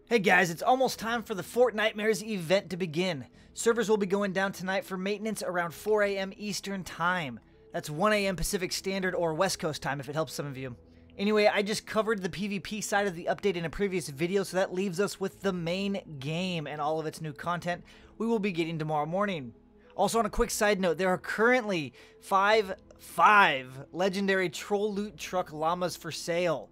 Hey guys, it's almost time for the Fortnitemares event to begin. Servers will be going down tonight for maintenance around 4 a.m. Eastern Time. That's 1 a.m. Pacific Standard or West Coast Time if it helps some of you. Anyway, I just covered the PvP side of the update in a previous video, so that leaves us with the main game and all of its new content we will be getting tomorrow morning. Also, on a quick side note, there are currently five legendary troll loot truck llamas for sale.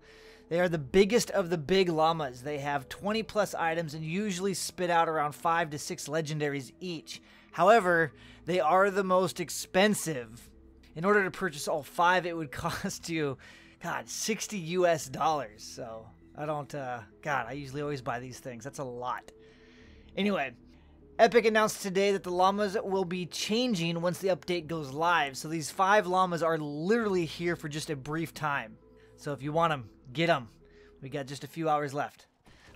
They are the biggest of the big llamas. They have 20 plus items and usually spit out around 5 to 6 legendaries each. However, they are the most expensive. In order to purchase all 5, it would cost you, God, $60 US. So I don't, God, I usually always buy these things. That's a lot. Anyway, Epic announced today that the llamas will be changing once the update goes live. So these 5 llamas are literally here for just a brief time. So if you want them, get them. We got just a few hours left.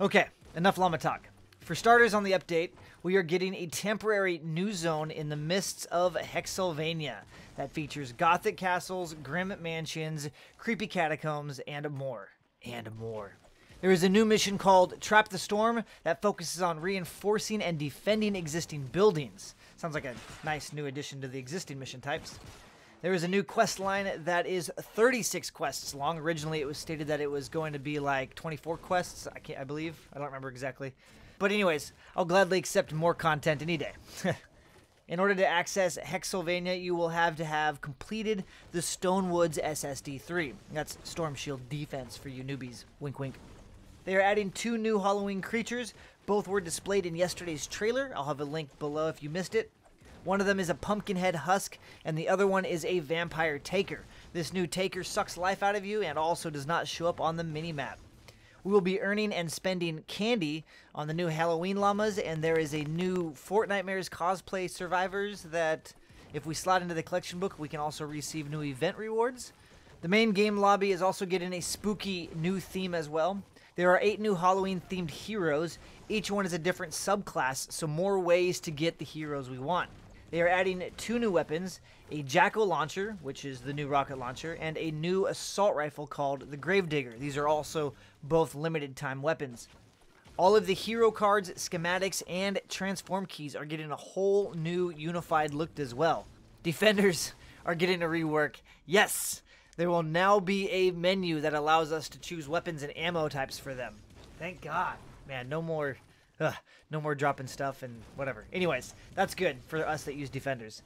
Okay, enough llama talk. For starters, on the update, we are getting a temporary new zone in the mists of Hexylvania that features gothic castles, grim mansions, creepy catacombs, and more. There is a new mission called Trap the Storm that focuses on reinforcing and defending existing buildings. Sounds like a nice new addition to the existing mission types. There is a new quest line that is 36 quests long. Originally, it was stated that it was going to be like 24 quests, I believe. I don't remember exactly. But anyways, I'll gladly accept more content any day. In order to access Hexylvania, you will have to have completed the Stonewoods SSD3. That's Storm Shield Defense for you newbies. Wink, wink. They are adding 2 new Halloween creatures. Both were displayed in yesterday's trailer. I'll have a link below if you missed it. One of them is a pumpkinhead husk, and the other one is a vampire taker. This new taker sucks life out of you and also does not show up on the minimap. We will be earning and spending candy on the new Halloween llamas, and there is a new Fortnitemares cosplay survivors that, if we slot into the collection book, we can also receive new event rewards. The main game lobby is also getting a spooky new theme as well. There are 8 new Halloween-themed heroes. Each one is a different subclass, so more ways to get the heroes we want. They are adding 2 new weapons, a Jackal launcher, which is the new rocket launcher, and a new assault rifle called the Gravedigger. These are also both limited time weapons. All of the hero cards, schematics, and transform keys are getting a whole new unified look as well. Defenders are getting a rework. Yes, there will now be a menu that allows us to choose weapons and ammo types for them. Thank God. Man, no more dropping stuff and whatever. Anyways, that's good for us that use defenders.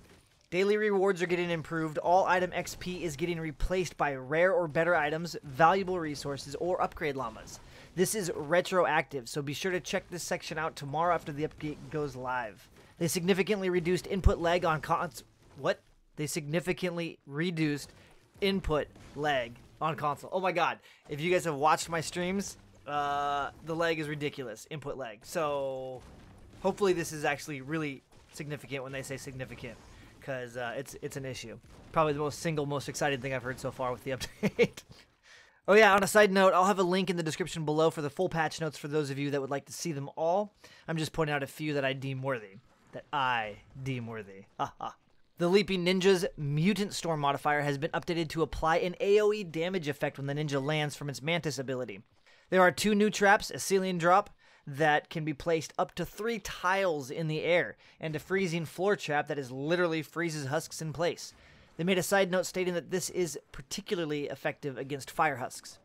Daily rewards are getting improved. All item XP is getting replaced by rare or better items, valuable resources, or upgrade llamas. This is retroactive, so be sure to check this section out tomorrow after the update goes live. They significantly reduced input lag on They significantly reduced input lag on console. Oh my God. If you guys have watched my streams, the lag is ridiculous, input lag. So hopefully this is actually really significant when they say significant, because it's an issue. Probably the most exciting thing I've heard so far with the update. Oh yeah, on a side note, I'll have a link in the description below for the full patch notes for those of you that would like to see them all. I'm just pointing out a few that I deem worthy. The Leaping Ninja's Mutant Storm modifier has been updated to apply an AoE damage effect when the ninja lands from its Mantis ability. There are 2 new traps, a ceiling drop that can be placed up to 3 tiles in the air, and a freezing floor trap that is literally freezes husks in place. They made a side note stating that this is particularly effective against fire husks.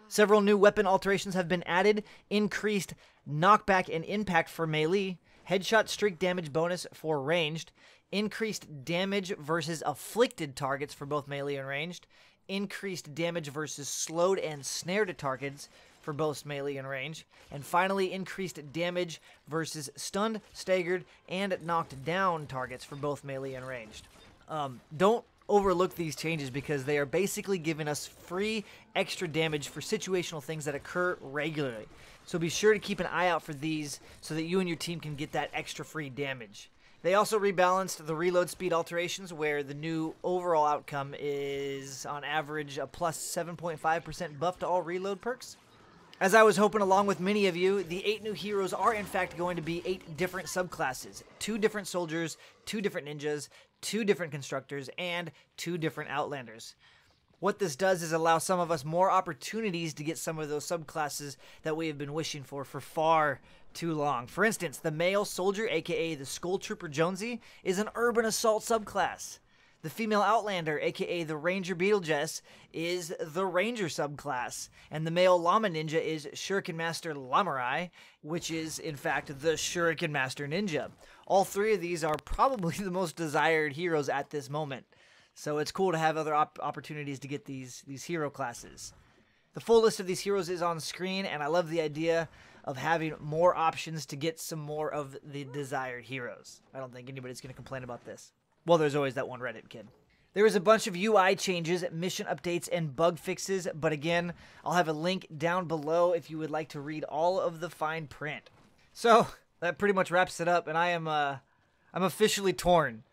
Several new weapon alterations have been added, increased knockback and impact for melee, headshot streak damage bonus for ranged, increased damage versus afflicted targets for both melee and ranged, increased damage versus slowed and snared targets for both melee and range, and finally increased damage versus stunned, staggered, and knocked down targets for both melee and ranged. Don't overlook these changes because they are basically giving us free extra damage for situational things that occur regularly. So be sure to keep an eye out for these so that you and your team can get that extra free damage. They also rebalanced the reload speed alterations, where the new overall outcome is on average a plus 7.5% buff to all reload perks. As I was hoping along with many of you, the 8 new heroes are in fact going to be 8 different subclasses, 2 different soldiers, 2 different ninjas, 2 different constructors, and 2 different outlanders. What this does is allow some of us more opportunities to get some of those subclasses that we have been wishing for far too long. For instance, the male soldier, aka the Skull Trooper Jonesy, is an urban assault subclass. The female Outlander, aka the Ranger Beetlejuice, is the Ranger subclass. And the male Llama Ninja is Shuriken Master Llamarai, which is, in fact, the Shuriken Master Ninja. All three of these are probably the most desired heroes at this moment. So it's cool to have other opportunities to get these hero classes. The full list of these heroes is on screen, and I love the idea of having more options to get some more of the desired heroes. I don't think anybody's going to complain about this. Well, there's always that one Reddit kid. There is a bunch of UI changes, mission updates, and bug fixes, but again, I'll have a link down below if you would like to read all of the fine print. So, that pretty much wraps it up, and I'm officially torn.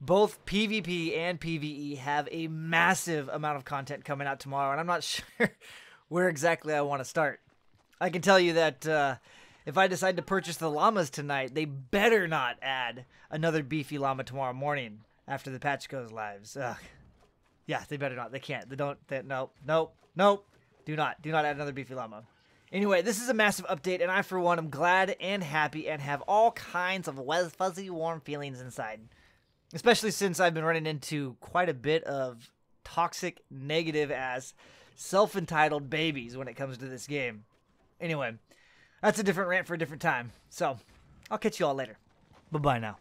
Both PvP and PvE have a massive amount of content coming out tomorrow, and I'm not sure where exactly I want to start. I can tell you that if I decide to purchase the llamas tonight, they better not add another beefy llama tomorrow morning after the patch goes live. Ugh. Yeah, they better not. They can't. Nope. Do not add another beefy llama. Anyway, this is a massive update, and I, for one, am glad and happy and have all kinds of fuzzy, warm feelings inside. Especially since I've been running into quite a bit of toxic, negative-ass, self-entitled babies when it comes to this game. Anyway, that's a different rant for a different time. So, I'll catch you all later. Bye-bye now.